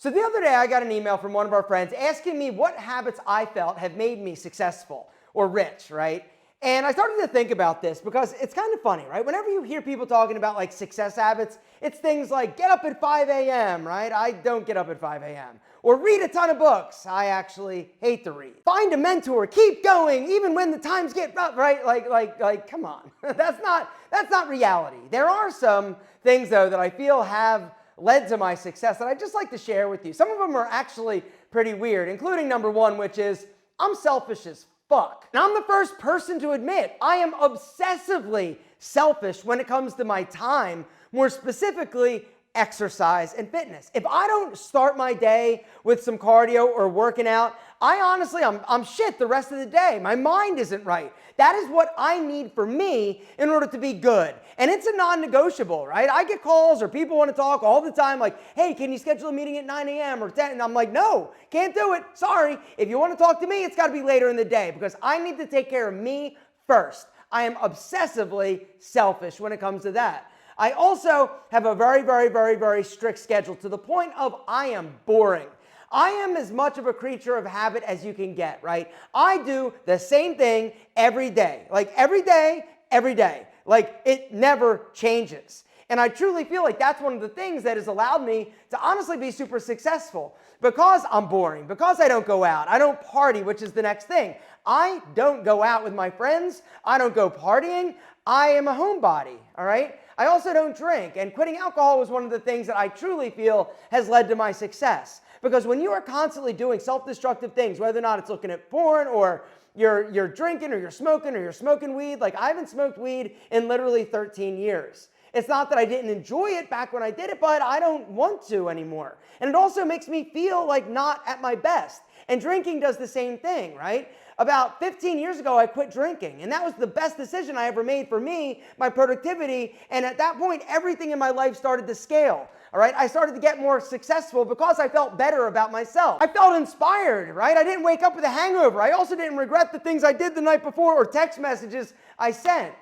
So the other day I got an email from one of our friends asking me what habits I felt have made me successful or rich, right? And I started to think about this because it's kind of funny, right? Whenever you hear people talking about like success habits, it's things like get up at 5 a.m., right? I don't get up at 5 a.m. Or read a ton of books. I actually hate to read. Find a mentor, keep going even when the times get rough, right? Like, come on. That's not reality. There are some things though that I feel have led to my success that I'd just like to share with you. Some of them are actually pretty weird, including number one, which is I'm selfish as fuck. And I'm the first person to admit I am obsessively selfish when it comes to my time, more specifically exercise and fitness. If I don't start my day with some cardio or working out, I'm shit the rest of the day. My mind isn't right. That is what I need for me in order to be good. And it's a non-negotiable, right? I get calls or people want to talk all the time like, hey, can you schedule a meeting at 9 a.m. or 10? And I'm like, no, can't do it. Sorry. If you want to talk to me, it's got to be later in the day because I need to take care of me first. I am obsessively selfish when it comes to that. I also have a very strict schedule to the point of I am boring. I am as much of a creature of habit as you can get, right? I do the same thing every day. Like every day. Like it never changes. And I truly feel like that's one of the things that has allowed me to honestly be super successful because I'm boring, because I don't go out, I don't party, which is the next thing. I don't go out with my friends. I don't go partying. I am a homebody, all right? I also don't drink, and quitting alcohol was one of the things that I truly feel has led to my success. Because when you are constantly doing self-destructive things, whether or not it's looking at porn or you're drinking or you're smoking weed, like I haven't smoked weed in literally 13 years. It's not that I didn't enjoy it back when I did it, but I don't want to anymore. And it also makes me feel like not at my best. And drinking does the same thing, right? About 15 years ago, I quit drinking, and that was the best decision I ever made for me, my productivity, and at that point, everything in my life started to scale, all right? I started to get more successful because I felt better about myself. I felt inspired, right? I didn't wake up with a hangover. I also didn't regret the things I did the night before or text messages I sent.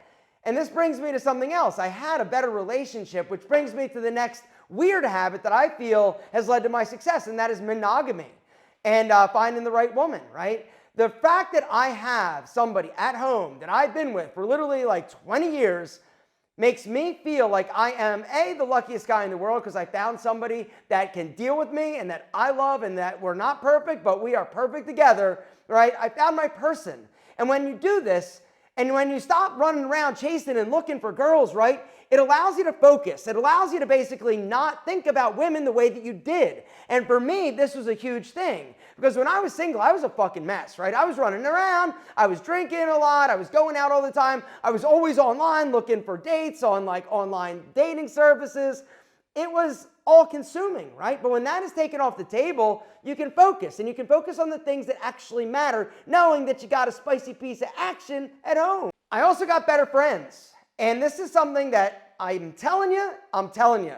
And this brings me to something else. I had a better relationship, which brings me to the next weird habit that I feel has led to my success, and that is monogamy and finding the right woman, right? The fact that I have somebody at home that I've been with for literally like 20 years makes me feel like I am the luckiest guy in the world because I found somebody that can deal with me and that I love and that we're not perfect, but we are perfect together, right? I found my person. And when you do this, and when you stop running around chasing and looking for girls, right, it allows you to focus. It allows you to basically not think about women the way that you did. And for me, this was a huge thing. Because when I was single, I was a fucking mess, right? I was running around, I was drinking a lot, I was going out all the time, I was always online looking for dates on like online dating services. It was all consuming, right? But when that is taken off the table, you can focus, and you can focus on the things that actually matter, knowing that you got a spicy piece of action at home. I also got better friends. And this is something that I'm telling you,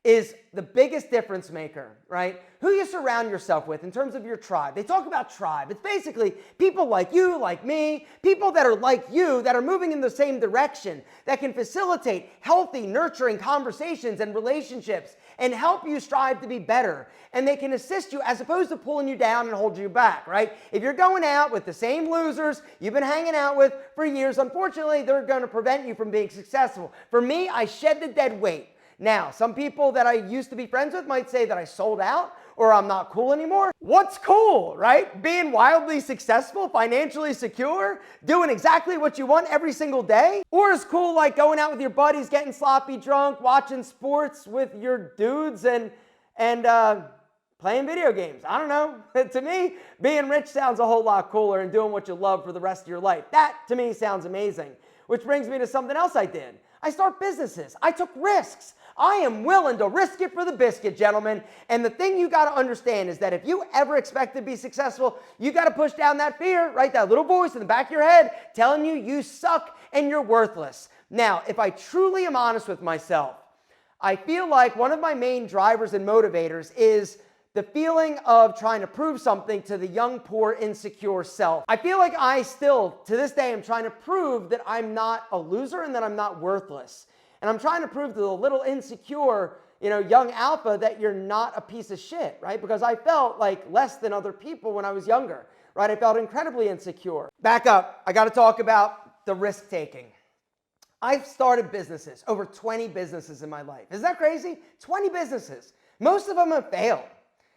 is the biggest difference maker, right? Who you surround yourself with in terms of your tribe. They talk about tribe. It's basically people like you, like me, people that are like you, that are moving in the same direction, that can facilitate healthy, nurturing conversations and relationships and help you strive to be better. And they can assist you as opposed to pulling you down and hold you back, right? If you're going out with the same losers you've been hanging out with for years, unfortunately, they're going to prevent you from being successful. For me, I shed the dead weight. Now, some people that I used to be friends with might say that I sold out or I'm not cool anymore. What's cool, right? Being wildly successful, financially secure, doing exactly what you want every single day? Or is cool like going out with your buddies, getting sloppy drunk, watching sports with your dudes and playing video games? I don't know. To me, being rich sounds a whole lot cooler and doing what you love for the rest of your life. That, to me, sounds amazing. Which brings me to something else I did. I start businesses. I took risks. I am willing to risk it for the biscuit, gentlemen. And the thing you got to understand is that if you ever expect to be successful, you got to push down that fear, right? That little voice in the back of your head telling you you suck and you're worthless. Now, if I truly am honest with myself, I feel like one of my main drivers and motivators is the feeling of trying to prove something to the young, poor, insecure self. I feel like I still, to this day, am trying to prove that I'm not a loser and that I'm not worthless. And I'm trying to prove to the little insecure, young alpha that you're not a piece of shit, right? Because I felt like less than other people when I was younger, right? I felt incredibly insecure. Back up, I got to talk about the risk taking. I've started businesses, over 20 businesses in my life. Isn't that crazy? 20 businesses. Most of them have failed.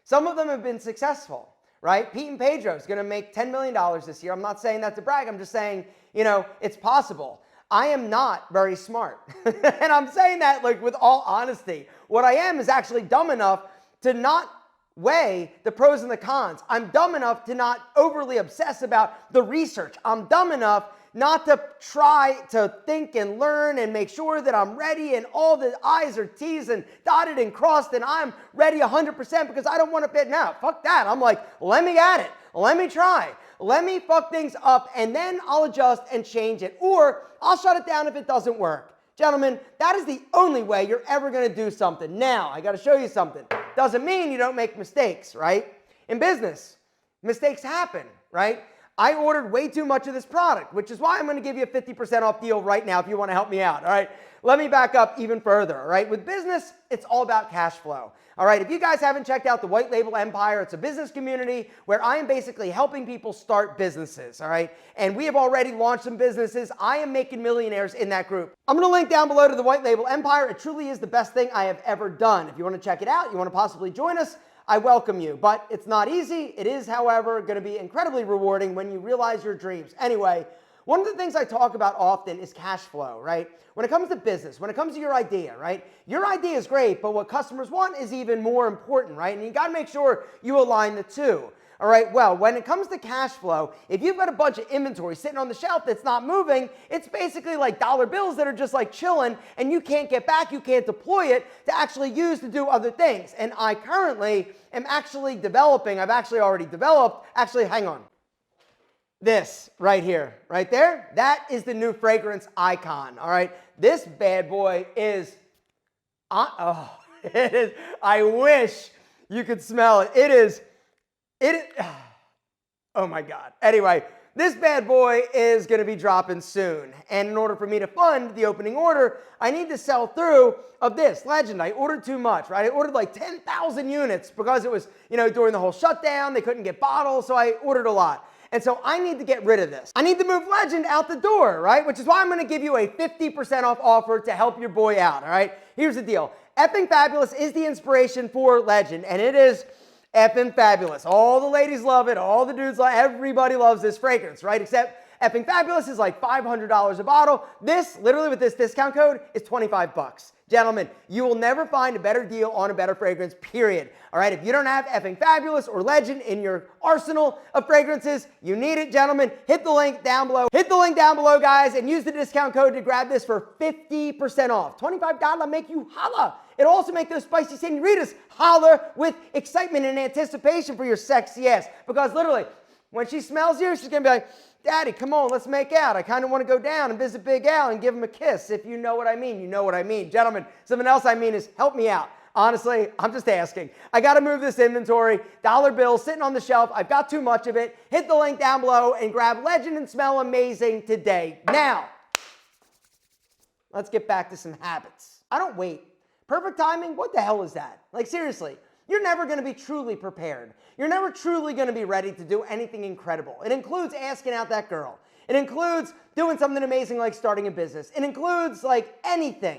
Some of them have been successful, right? Pete and Pedro is going to make $10 million this year. I'm not saying that to brag. I'm just saying, it's possible. I am not very smart. And I'm saying that like with all honesty. What I am is actually dumb enough to not weigh the pros and the cons. I'm dumb enough to not overly obsess about the research. I'm dumb enough not to try to think and learn and make sure that I'm ready and all the I's are T's and dotted and crossed and I'm ready 100% because I don't want to fit. No, fuck that. I'm like, let me at it. Let me try. Let me fuck things up and then I'll adjust and change it. Or I'll shut it down if it doesn't work. Gentlemen, that is the only way you're ever going to do something. Now, I got to show you something. Doesn't mean you don't make mistakes, right? In business, mistakes happen, right? I ordered way too much of this product, which is why I'm going to give you a 50% off deal right now if you want to help me out, all right? Let me back up even further, all right? With business, it's all about cash flow, all right? If you guys haven't checked out the White Label Empire, it's a business community where I am basically helping people start businesses, all right? And we have already launched some businesses. I am making millionaires in that group. I'm going to link down below to the White Label Empire. It truly is the best thing I have ever done. If you want to check it out, you want to possibly join us, I welcome you, but it's not easy. It is, however, going to be incredibly rewarding when you realize your dreams. Anyway, one of the things I talk about often is cash flow, right? When it comes to business, when it comes to your idea, right? Your idea is great, but what customers want is even more important, right? And you got to make sure you align the two. All right, well, when it comes to cash flow, if you've got a bunch of inventory sitting on the shelf that's not moving, it's basically like dollar bills that are just like chilling and you can't get back, you can't deploy it to actually use to do other things. And I currently am actually developing, I've actually already developed, hang on. This right here, right there, that is the new fragrance icon, all right? This bad boy is, it is, I wish you could smell it. It is, oh my God. Anyway, this bad boy is going to be dropping soon. And in order for me to fund the opening order, I need to sell through of this Legend. I ordered too much, right? I ordered like 10,000 units because it was, during the whole shutdown, they couldn't get bottles. So I ordered a lot. And so I need to get rid of this. I need to move Legend out the door, right? Which is why I'm going to give you a 50% off offer to help your boy out, all right? Here's the deal. Effing Fabulous is the inspiration for Legend, and it is effing fabulous. All the ladies love it. All the dudes love it. Everybody loves this fragrance, right? Except effing fabulous is like $500 a bottle. This, literally with this discount code, is 25 bucks. Gentlemen, you will never find a better deal on a better fragrance, period. All right, if you don't have effing fabulous or Legend in your arsenal of fragrances, you need it, gentlemen. Hit the link down below. Hit the link down below, guys, and use the discount code to grab this for 50% off. $25 make you holla. It'll also make those spicy senoritas holler with excitement and anticipation for your sexy ass. Because literally, when she smells you, she's going to be like, Daddy, come on, let's make out. I kind of want to go down and visit Big Al and give him a kiss. If you know what I mean, you know what I mean. Gentlemen, something else I mean is help me out. Honestly, I'm just asking. I got to move this inventory. Dollar bills sitting on the shelf. I've got too much of it. Hit the link down below and grab Legend and Smell Amazing today. Now, let's get back to some habits. I don't wait. Perfect timing? What the hell is that? Like, seriously. You're never going to be truly prepared. You're never truly going to be ready to do anything incredible. It includes asking out that girl. It includes doing something amazing like starting a business. It includes like anything.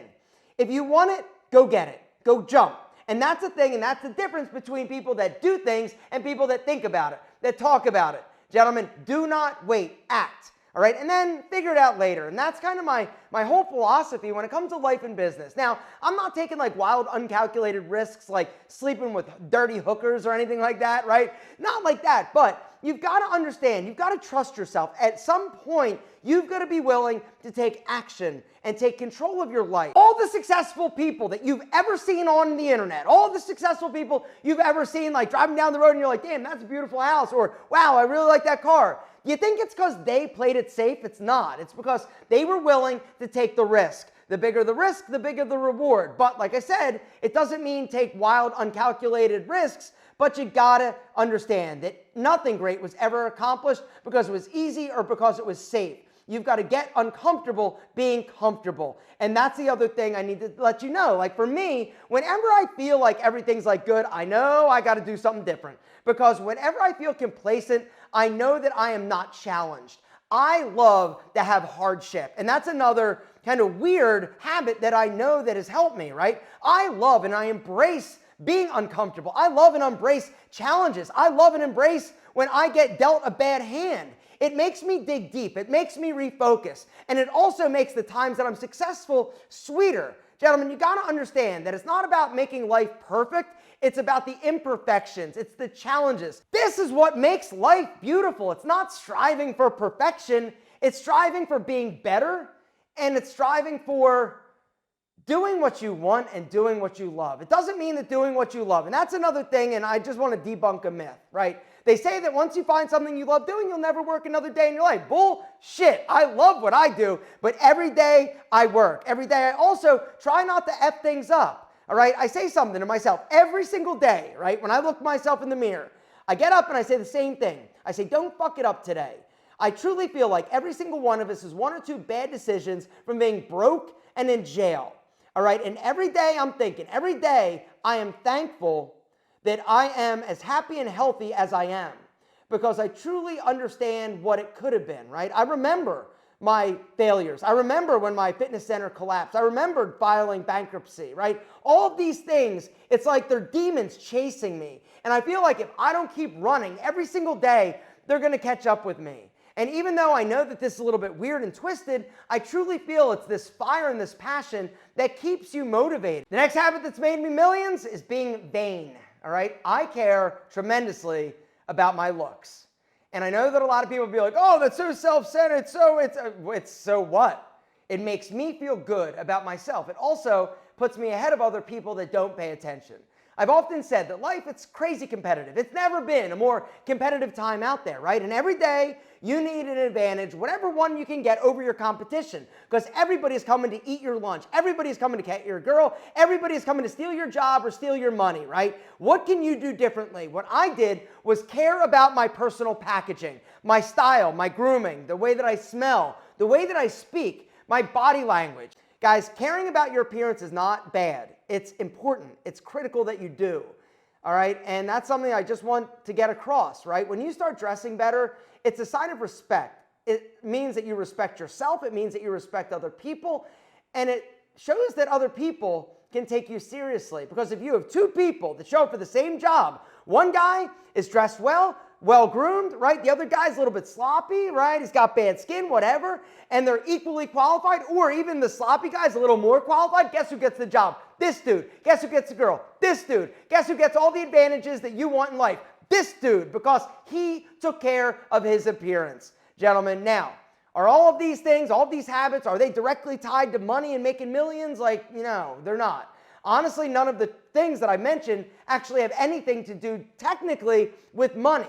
If you want it, go get it. Go jump. And that's the thing, and that's the difference between people that do things and people that think about it, that talk about it. Gentlemen, do not wait. Act. All right, and then figure it out later. And that's kind of my whole philosophy when it comes to life and business. Now, I'm not taking like wild, uncalculated risks like sleeping with dirty hookers or anything like that, right? Not like that, but you've got to understand, you've got to trust yourself. At some point, you've got to be willing to take action and take control of your life. All the successful people that you've ever seen on the internet, all the successful people you've ever seen like driving down the road and you're like, damn, that's a beautiful house, or wow, I really like that car. You think it's because they played it safe? It's not. It's because they were willing to take the risk. The bigger the risk, the bigger the reward. But like I said, it doesn't mean take wild, uncalculated risks, but you gotta understand that nothing great was ever accomplished because it was easy or because it was safe. You've got to get uncomfortable being comfortable. And that's the other thing I need to let you know. Like for me, whenever I feel like everything's like good, I know I got to do something different. Because whenever I feel complacent, I know that I am not challenged. I love to have hardship. And that's another kind of weird habit that I know that has helped me, right? I love and I embrace being uncomfortable. I love and embrace challenges. I love and embrace when I get dealt a bad hand. It makes me dig deep. It makes me refocus. And it also makes the times that I'm successful sweeter. Gentlemen, you got to understand that it's not about making life perfect. It's about the imperfections. It's the challenges. This is what makes life beautiful. It's not striving for perfection. It's striving for being better, and it's striving for doing what you want and doing what you love. It doesn't mean that doing what you love. And that's another thing, and I just want to debunk a myth, right? They say that once you find something you love doing, you'll never work another day in your life. Bullshit. I love what I do, but every day I work. Every day I also try not to F things up, all right? I say something to myself every single day, right? When I look myself in the mirror, I get up and I say the same thing. I say, don't fuck it up today. I truly feel like every single one of us is one or two bad decisions from being broke and in jail, all right? And every day I'm thinking, every day I am thankful that I am as happy and healthy as I am because I truly understand what it could have been, right? I remember my failures. I remember when my fitness center collapsed. I remembered filing bankruptcy, right? All of these things, it's like they're demons chasing me. And I feel like if I don't keep running every single day, they're going to catch up with me. And even though I know that this is a little bit weird and twisted, I truly feel it's this fire and this passion that keeps you motivated. The next habit that's made me millions is being vain. All right, I care tremendously about my looks. And I know that a lot of people will be like, oh, that's so self-centered, it's so what? It makes me feel good about myself. It also puts me ahead of other people that don't pay attention. I've often said that life, it's crazy competitive. It's never been a more competitive time out there, right? And every day you need an advantage, whatever one you can get over your competition, because everybody's coming to eat your lunch. Everybody's coming to get your girl. Everybody's coming to steal your job or steal your money, right? What can you do differently? What I did was care about my personal packaging, my style, my grooming, the way that I smell, the way that I speak, my body language. Guys, caring about your appearance is not bad. It's important. It's critical that you do. All right? And that's something I just want to get across, right? When you start dressing better, it's a sign of respect. It means that you respect yourself. It means that you respect other people. And it shows that other people can take you seriously. Because if you have two people that show up for the same job, one guy is dressed well groomed, right? The other guy's a little bit sloppy, right? He's got bad skin, whatever, and they're equally qualified, or even the sloppy guy's a little more qualified. Guess who gets the job? This dude. Guess who gets the girl? This dude. Guess who gets all the advantages that you want in life? This dude, because he took care of his appearance. Gentlemen, now, are all of these things, all of these habits, are they directly tied to money and making millions? Like, no, they're not. Honestly, none of the things that I mentioned actually have anything to do technically with money.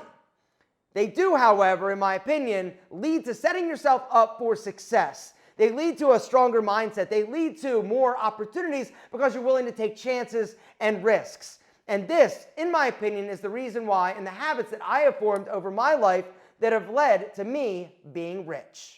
They do, however, in my opinion, lead to setting yourself up for success. They lead to a stronger mindset. They lead to more opportunities because you're willing to take chances and risks. And this, in my opinion, is the reason why and the habits that I have formed over my life that have led to me being rich.